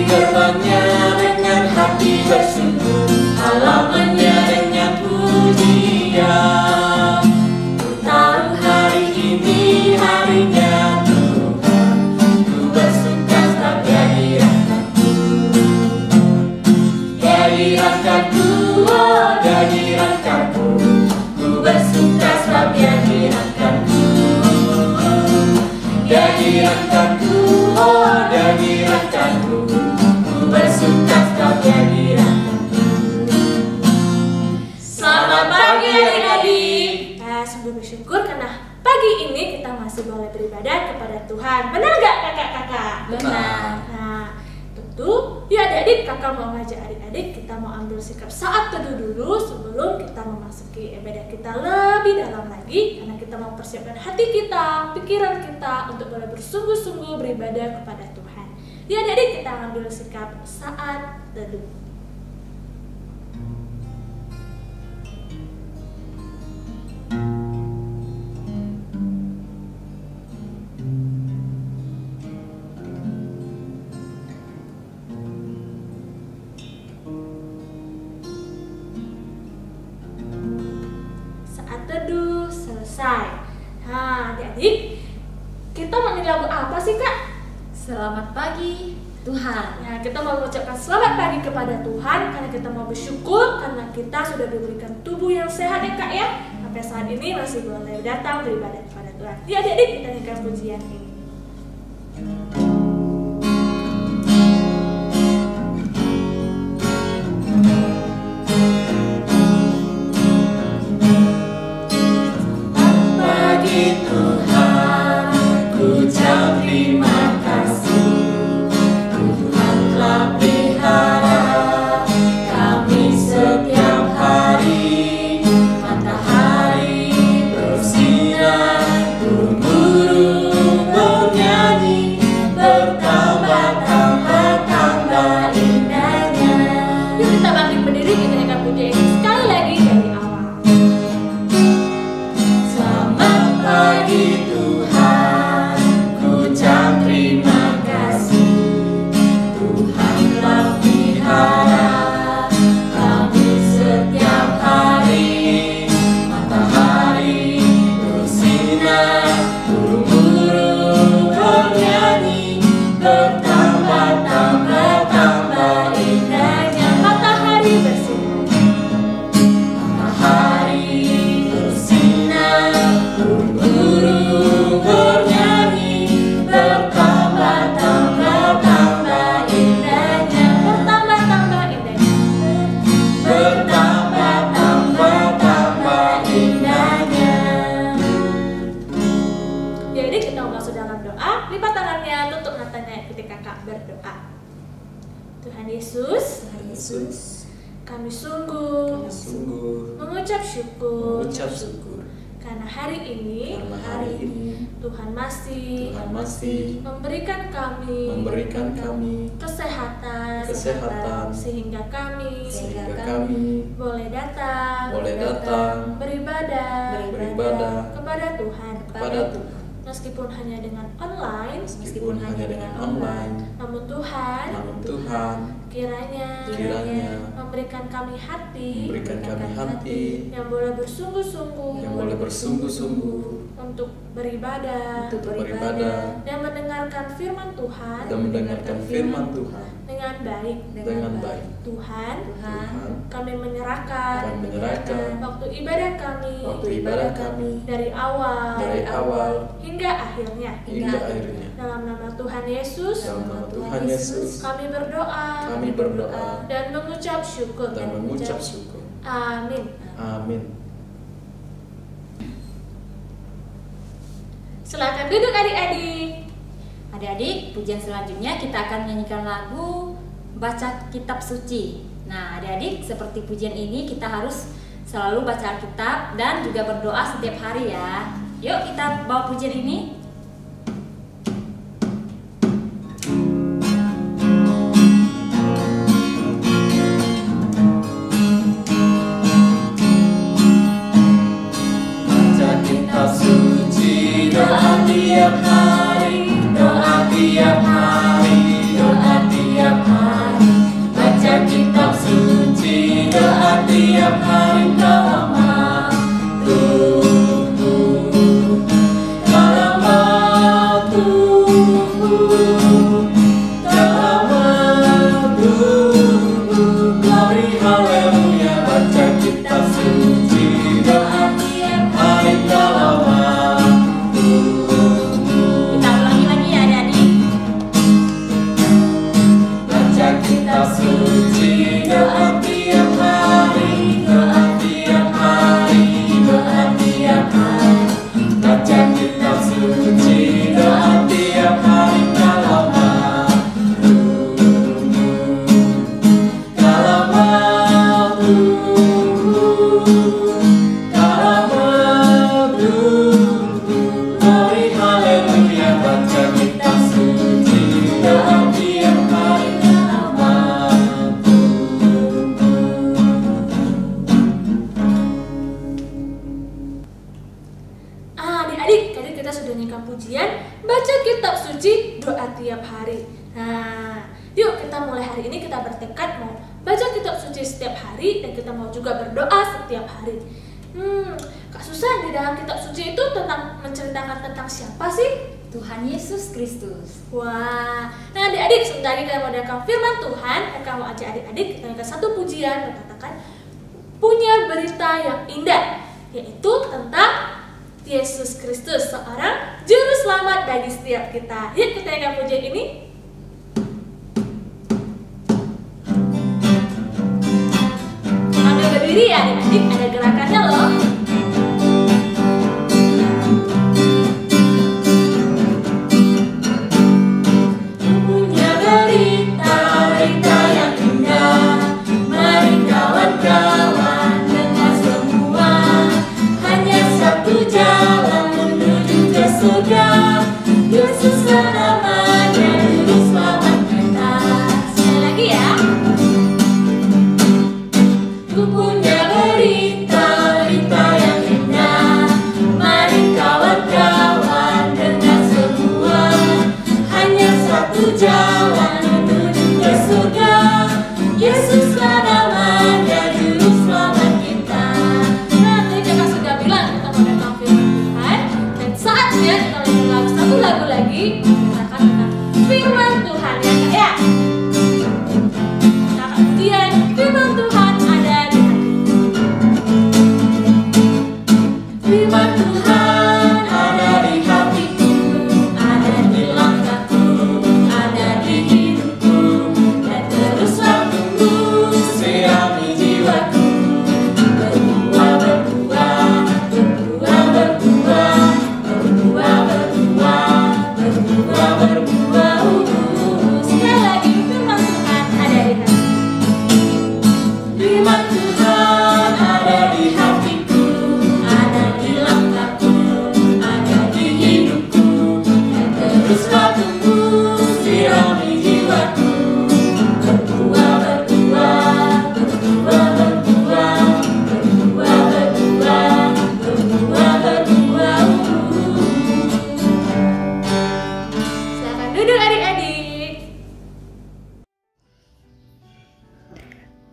gerbangnya dengan hati bersungguh, halamannya dengan pujian. Ku tahu hari ini harinya Tuhan, ku bersuka cita di rahmat-Mu. Dari rahmat-Mu, oh dari rahmat-Mu, ku bersuka cita di rahmat-Mu. Dari rahmat-Mu, oh dari rahmat-Mu, ku bersuka cita di rahmat-Mu. Selamat pagi adik-adik. Sungguh bersyukur karena pagi ini kita masih boleh beribadah kepada Tuhan. Benar nggak kakak-kakak? Benar. Nah, tentu ya adik-adik, kakak mau ngajak adik-adik kita mau ambil sikap saat teduh dulu sebelum kita memasuki ibadah kita lebih dalam lagi, karena kita mau persiapkan hati kita, pikiran kita untuk boleh bersungguh-sungguh beribadah kepada Tuhan. Ya adik-adik, kita ambil sikap saat teduh. Teduh selesai. Nah, adik-adik, kita mau nyanyi lagu apa sih kak? Selamat pagi Tuhan. Nah, kita mau mengucapkan selamat pagi kepada Tuhan karena kita mau bersyukur karena kita sudah diberikan tubuh yang sehat ya kak ya. Sampai saat ini masih boleh datang beribadah kepada Tuhan. Ya adik-adik, kita nyanyikan pujian ini. Tuhan Yesus, kami sungguh mengucap syukur karena hari ini Tuhan masih memberikan kami kesehatan sehingga kami boleh datang beribadah kepada Tuhan. Meskipun hanya dengan online, namun Tuhan kiranya memberikan kami hati yang boleh bersungguh-sungguh untuk beribadah dan mendengarkan firman Tuhan dengan baik. Tuhan, kami menyerahkan waktu ibadah kami dari awal hingga akhirnya. Dalam nama Tuhan Yesus, kami berdoa dan mengucap syukur. Amin. Silakan duduk adik-adik. Adik-adik, pujian selanjutnya kita akan menyanyikan lagu Baca Kitab Suci. Nah, adik-adik, seperti pujian ini kita harus selalu baca Alkitab dan juga berdoa setiap hari ya. Yuk kita bawa pujian ini. Baca kitab suci, doa tiap hari, doa tiap hari, doa tiap hari. kita mulai hari ini kita bertekad mau baca kitab suci setiap hari dan kita mau juga berdoa setiap hari. Kak Susan, di dalam kitab suci itu menceritakan tentang siapa sih? Tuhan Yesus Kristus. Wah, nah adik-adik, sebentar lagi kita mau dengarkan firman Tuhan. Kita mau ajak adik-adik kita dengarkan satu pujian berkatakan punya berita yang indah, yaitu tentang Yesus Kristus, seorang juru selamat bagi setiap kita. Yuk kita dengarkan pujian ini. Ambil berdiri ya adik-adik, ada gerakannya loh.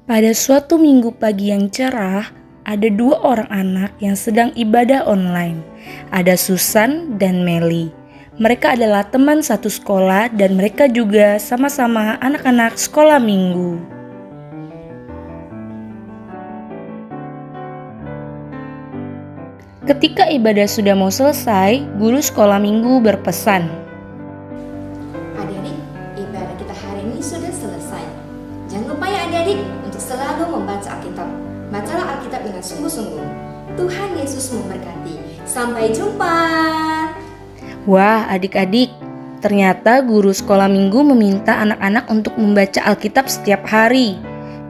Pada suatu minggu pagi yang cerah, ada dua orang anak yang sedang ibadah online. Ada Susan dan Melly. Mereka adalah teman satu sekolah dan mereka juga sama-sama anak-anak sekolah minggu. Ketika ibadah sudah mau selesai, guru sekolah minggu berpesan, "Adik-adik, ibadah kita hari ini sudah selesai. Jangan lupa ya adik-adik untuk selalu membaca Alkitab. Bacalah Alkitab dengan sungguh-sungguh. Tuhan Yesus memberkati. Sampai jumpa." Wah, adik-adik, ternyata guru sekolah minggu meminta anak-anak untuk membaca Alkitab setiap hari.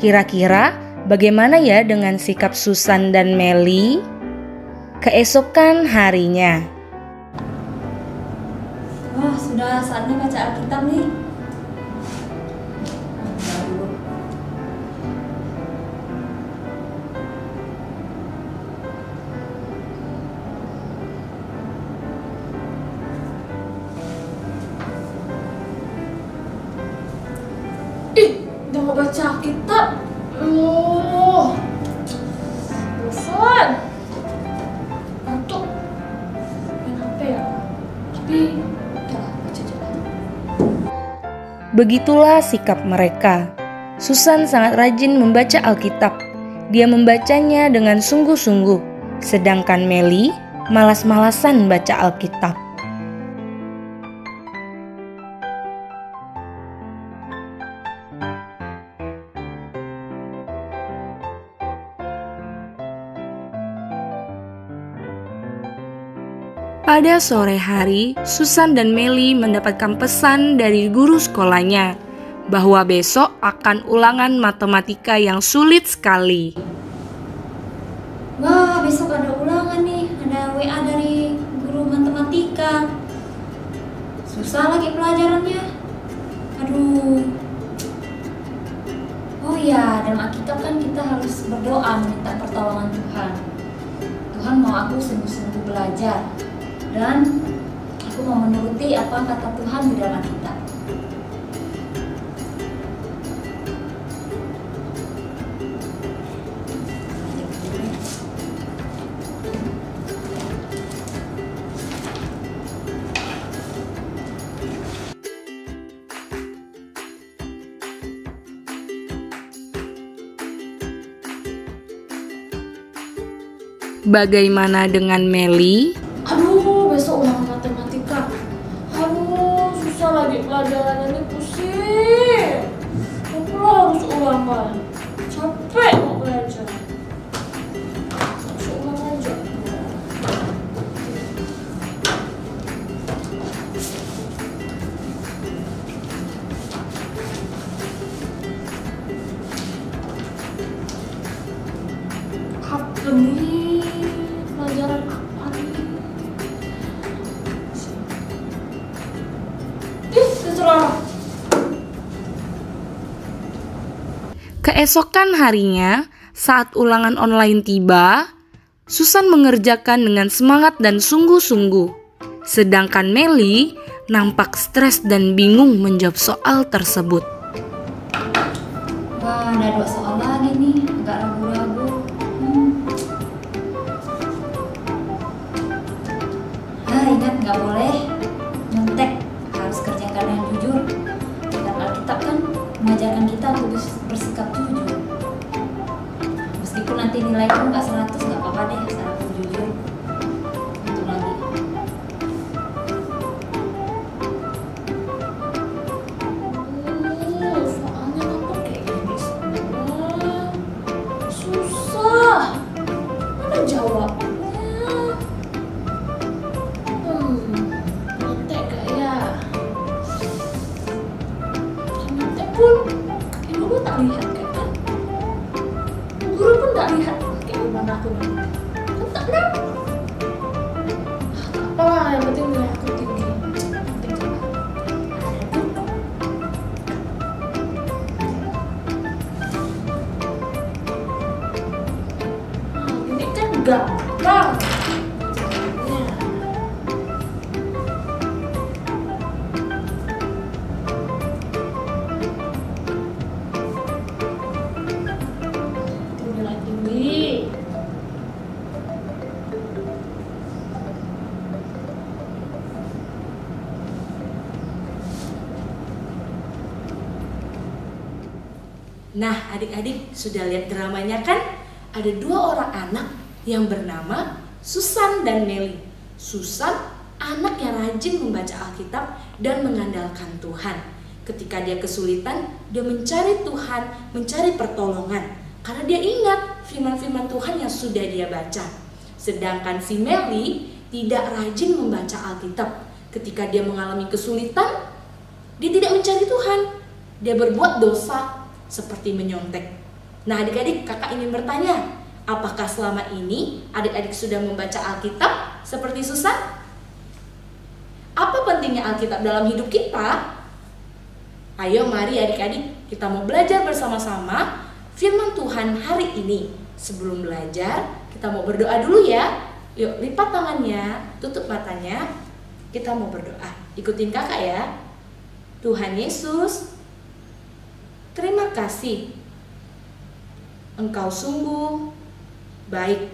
Kira-kira bagaimana ya dengan sikap Susan dan Melly? Keesokan harinya. Wah, sudah saatnya baca Alkitab nih. Udah mau baca Alkitab. Bosan. Ngantuk. Main HP ya. Tapi udah baca aja. Begitulah sikap mereka. Susan sangat rajin membaca Alkitab. Dia membacanya dengan sungguh-sungguh, sedangkan Melly malas-malasan baca Alkitab. Pada sore hari, Susan dan Melly mendapatkan pesan dari guru sekolahnya bahwa besok akan ulangan matematika yang sulit sekali. Wah, besok ada ulangan nih. Ada WA dari guru matematika. Susah lagi pelajarannya. Aduh. Oh ya, dalam Alkitab kan kita harus berdoa minta pertolongan Tuhan. Tuhan mau aku sungguh-sungguh belajar. Dan aku mau menuruti apa kata Tuhan di dalam Alkitab. bagaimana dengan Meli? Aduh, besok ulangan matematika. Aduh, susah lagi pelajaran ini, pusing. Aku harus ulangan. Capek mau belajar. Harus ulang aja. Apa nih? Pelajaran apa nih? Terserah. Keesokan harinya, saat ulangan online tiba, Susan mengerjakan dengan semangat dan sungguh-sungguh. Sedangkan Meli nampak stres dan bingung menjawab soal tersebut. Wah, ada 2 soal lagi nih, agak ragu-ragu. Ingat nggak boleh nyontek, harus kerjakan yang jujur. Dan Alkitab kan mengajarkan kita untuk bersikap jujur. Meskipun nanti nilai itu nggak 100, nggak apa-apa deh, asal jujur. Itu lagi. Soalnya apa kayak gini semua? Susah. Mana jawabnya? Nyontek gak ya? Nyontek pun ibu gue tak lihat kan? Guru pun tak lihat kayak gimana aku nyontek. Kan tak nampak. Tak apalah, yang penting nilai aku tinggi. Penting coba. Ada duduk. Ini kan gampang. Ya. Nilai tinggi. Nah, adik-adik sudah lihat dramanya kan? Ada 2 orang anak yang bernama Susan dan Meli. Susan, anak yang rajin membaca Alkitab dan mengandalkan Tuhan. Ketika dia kesulitan, dia mencari Tuhan, mencari pertolongan. Karena dia ingat firman-firman Tuhan yang sudah dia baca. Sedangkan si Meli tidak rajin membaca Alkitab. Ketika dia mengalami kesulitan, dia tidak mencari Tuhan. Dia berbuat dosa seperti menyontek. Nah, adik-adik, kakak ingin bertanya, apakah selama ini adik-adik sudah membaca Alkitab seperti Susan? Apa pentingnya Alkitab dalam hidup kita? Ayo mari adik-adik, kita mau belajar bersama-sama firman Tuhan hari ini. Sebelum belajar, kita mau berdoa dulu ya. Yuk, lipat tangannya, tutup matanya. Kita mau berdoa. Ikutin kakak ya. Tuhan Yesus, terima kasih. Engkau sungguh baik.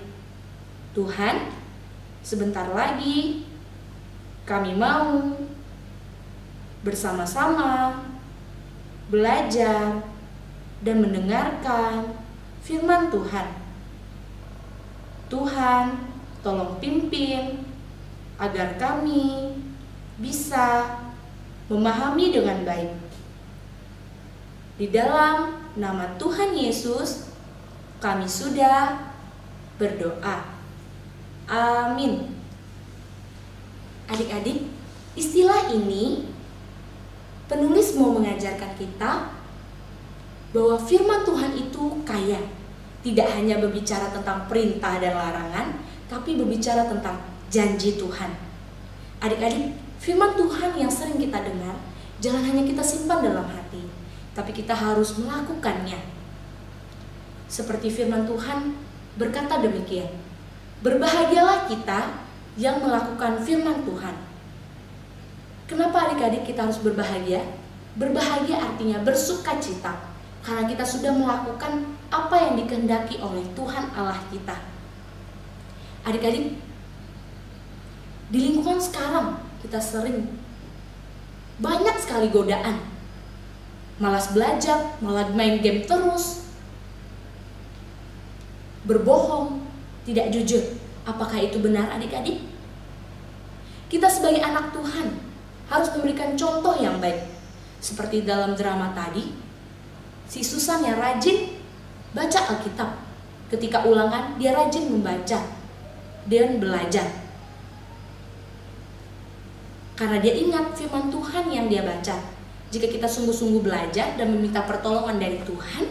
Tuhan, sebentar lagi kami mau bersama-sama belajar dan mendengarkan firman Tuhan. Tuhan, tolong pimpin agar kami bisa memahami dengan baik. Di dalam nama Tuhan Yesus, kami sudah berdoa. Amin. Adik-adik, istilah ini penulis mau mengajarkan kita bahwa firman Tuhan itu kaya. Tidak hanya berbicara tentang perintah dan larangan, tapi berbicara tentang janji Tuhan. Adik-adik, firman Tuhan yang sering kita dengar, jangan hanya kita simpan dalam hati, tapi kita harus melakukannya. Seperti firman Tuhan berkata demikian, berbahagialah kita yang melakukan firman Tuhan. Kenapa adik-adik kita harus berbahagia? Berbahagia artinya bersuka cita, karena kita sudah melakukan apa yang dikehendaki oleh Tuhan Allah kita. Adik-adik, di lingkungan sekarang kita sering banyak sekali godaan. Malas belajar, malah main game terus, berbohong, tidak jujur. Apakah itu benar adik-adik? Kita sebagai anak Tuhan harus memberikan contoh yang baik. Seperti dalam drama tadi, si Susan yang rajin baca Alkitab. Ketika ulangan, dia rajin membaca dan belajar. Karena dia ingat firman Tuhan yang dia baca. Jika kita sungguh-sungguh belajar dan meminta pertolongan dari Tuhan,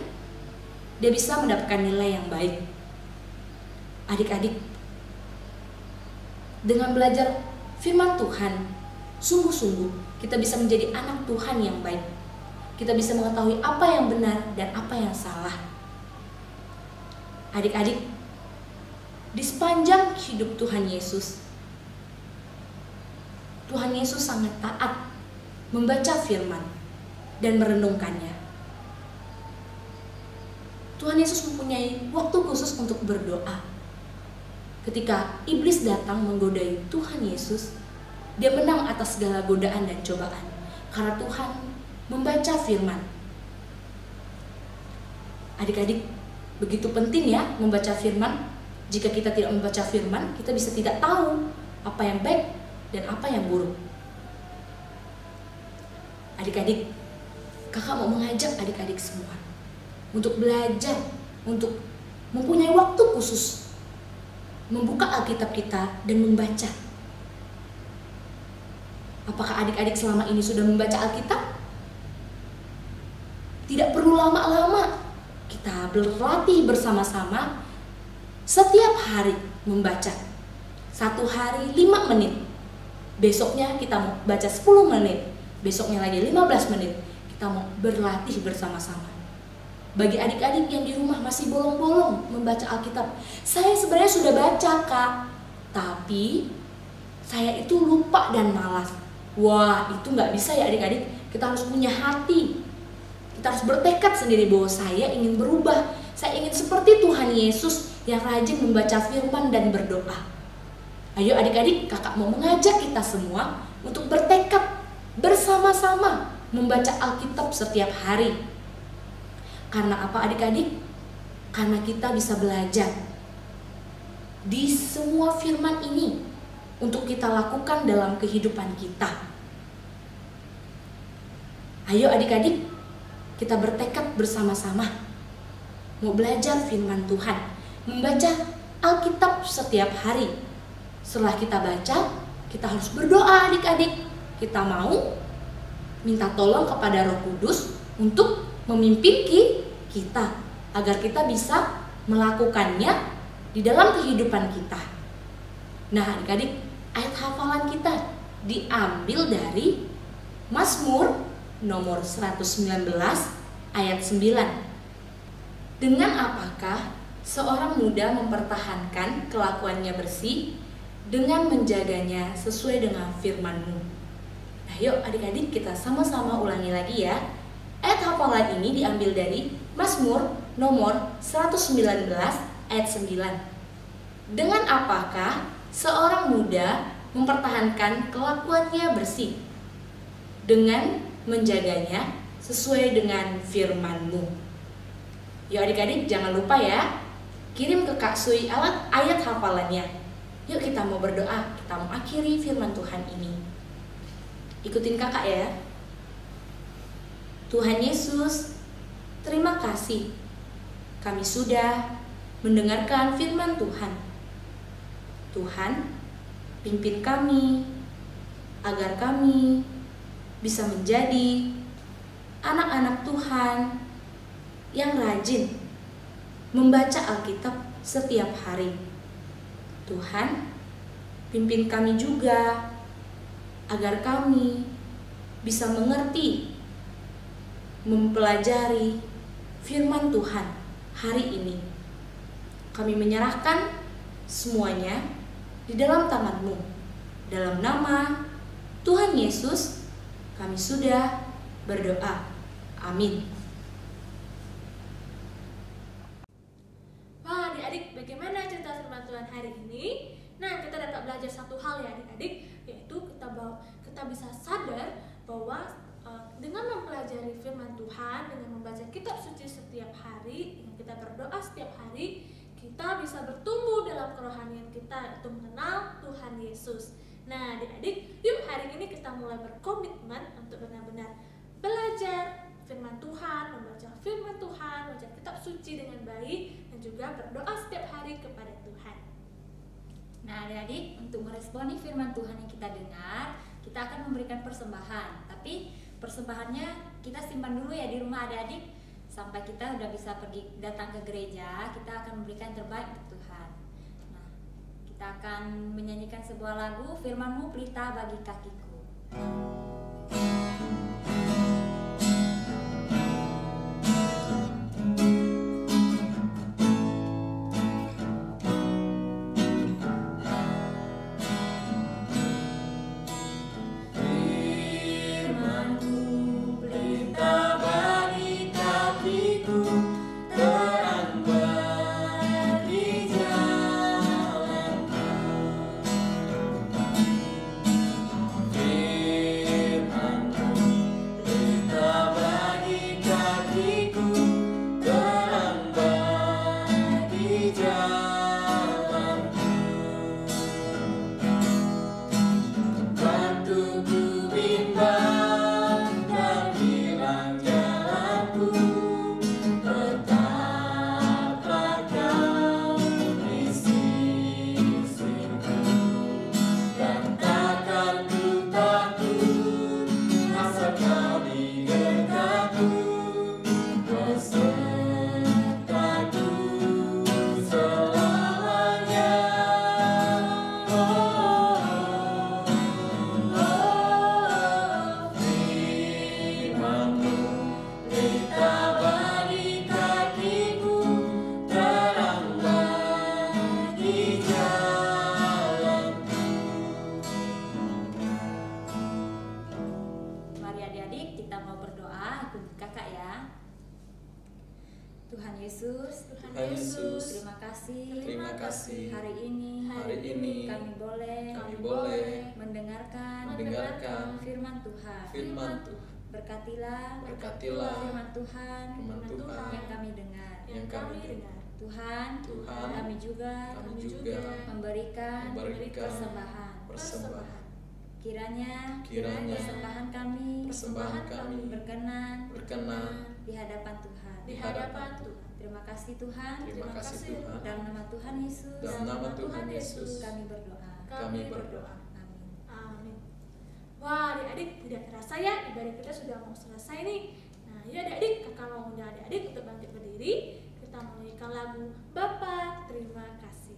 dia bisa mendapatkan nilai yang baik. Adik-adik, dengan belajar firman Tuhan, sungguh-sungguh kita bisa menjadi anak Tuhan yang baik. Kita bisa mengetahui apa yang benar dan apa yang salah. Adik-adik, di sepanjang hidup Tuhan Yesus, Tuhan Yesus sangat taat membaca firman dan merenungkannya. Tuhan Yesus mempunyai waktu khusus untuk berdoa. Ketika iblis datang menggodai Tuhan Yesus, dia menang atas segala godaan dan cobaan karena Tuhan membaca firman. Adik-adik, begitu penting ya membaca firman. Jika kita tidak membaca firman, kita bisa tidak tahu apa yang baik dan apa yang buruk. Adik-adik, kakak mau mengajak adik-adik semua untuk belajar, untuk mempunyai waktu khusus membuka Alkitab kita dan membaca. Apakah adik-adik selama ini sudah membaca Alkitab? Tidak perlu lama-lama. Kita berlatih bersama-sama setiap hari membaca. Satu hari 5 menit. Besoknya kita mau baca 10 menit. Besoknya lagi 15 menit. Kita mau berlatih bersama-sama. Bagi adik-adik yang di rumah masih bolong-bolong membaca Alkitab, saya sebenarnya sudah baca, Kak, tapi saya itu lupa dan malas. Wah, itu nggak bisa ya adik-adik. Kita harus punya hati. Kita harus bertekad sendiri bahwa saya ingin berubah. Saya ingin seperti Tuhan Yesus yang rajin membaca firman dan berdoa. Ayo adik-adik, kakak mau mengajak kita semua untuk bertekad bersama-sama membaca Alkitab setiap hari. Karena apa adik-adik? Karena kita bisa belajar di semua firman ini untuk kita lakukan dalam kehidupan kita. Ayo adik-adik, kita bertekad bersama-sama mau belajar firman Tuhan, membaca Alkitab setiap hari. Setelah kita baca, kita harus berdoa adik-adik. Kita mau minta tolong kepada Roh Kudus untuk memimpin kita agar kita bisa melakukannya di dalam kehidupan kita. Nah adik-adik, ayat hafalan kita diambil dari Mazmur nomor 119 ayat 9. Dengan apakah seorang muda mempertahankan kelakuannya bersih dengan menjaganya sesuai dengan firman-Mu. Nah yuk adik-adik kita sama-sama ulangi lagi ya. Ayat hafalan ini diambil dari Mazmur nomor 119 ayat 9. Dengan apakah seorang muda mempertahankan kelakuannya bersih dengan menjaganya sesuai dengan firman-Mu. Yuk adik-adik jangan lupa ya, kirim ke Kak Sui ayat hafalannya. Yuk kita mau berdoa, kita mau akhiri firman Tuhan ini. Ikutin kakak ya. Tuhan Yesus, terima kasih kami sudah mendengarkan firman Tuhan. Tuhan, pimpin kami agar kami bisa menjadi anak-anak Tuhan yang rajin membaca Alkitab setiap hari. Tuhan, pimpin kami juga agar kami bisa mengerti, mempelajari firman Tuhan hari ini. Kami menyerahkan semuanya di dalam tangan-Mu. Dalam nama Tuhan Yesus, kami sudah berdoa. Amin. Wah adik-adik, bagaimana cerita firman Tuhan hari ini? Nah, kita dapat belajar satu hal ya adik-adik, yaitu kita bisa sadar bahwa dengan mempelajari firman Tuhan, dengan membaca kitab suci setiap hari, dengan kita berdoa setiap hari, kita bisa bertumbuh dalam kerohanian kita untuk mengenal Tuhan Yesus. Nah, adik-adik, yuk hari ini kita mulai berkomitmen untuk benar-benar belajar firman Tuhan, membaca firman Tuhan, membaca kitab suci dengan baik, dan juga berdoa setiap hari kepada Tuhan. Nah, adik-adik, untuk meresponi firman Tuhan yang kita dengar, kita akan memberikan persembahan. Tapi persembahannya kita simpan dulu ya di rumah adik-adik, sampai kita udah bisa pergi datang ke gereja. Kita akan memberikan yang terbaik untuk Tuhan. Nah, kita akan menyanyikan sebuah lagu, Firman-Mu pelita bagi kakiku. Tuhan Yesus, terima kasih hari ini kami boleh mendengarkan firman Tuhan. Berkatilah firman Tuhan yang kami dengar. Tuhan, kami juga memberikan persembahan. Kiranya persembahan kami berkenan di hadapan Tuhan. Terima kasih Tuhan. Dalam nama Tuhan Yesus. Kami berdoa. Amin. Wah, adik-adik, tidak terasa ya ibadah kita sudah mau selesai nih. Nah, ya adik-adik, kakak mau undang adik-adik untuk bangkit berdiri. Kita menyanyikan lagu Bapa Terima Kasih.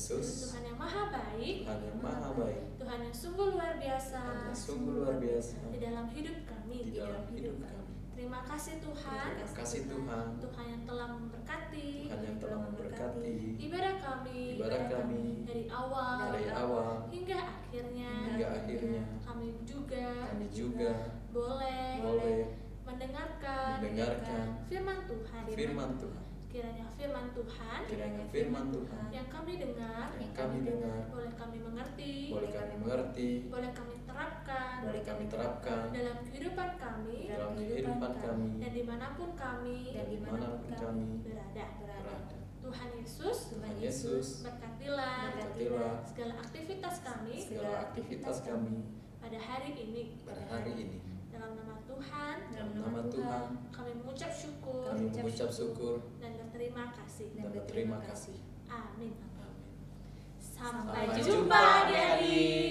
Tuhan yang maha baik, Tuhan yang sungguh luar biasa, di dalam hidup kami. Terima kasih Tuhan, Tuhan yang telah memberkati, ibadah kami, dari awal hingga akhirnya. Kami juga boleh mendengarkan firman Tuhan. Kiranya firman Tuhan yang kami dengar boleh kami mengerti, boleh kami terapkan dalam kehidupan kami, dan dimanapun kami berada. Tuhan Yesus berkatilah segala aktivitas kami pada hari ini. Dalam nama Tuhan, kami mengucap syukur, dan berterima kasih. Amin. Sampai jumpa adik-adik.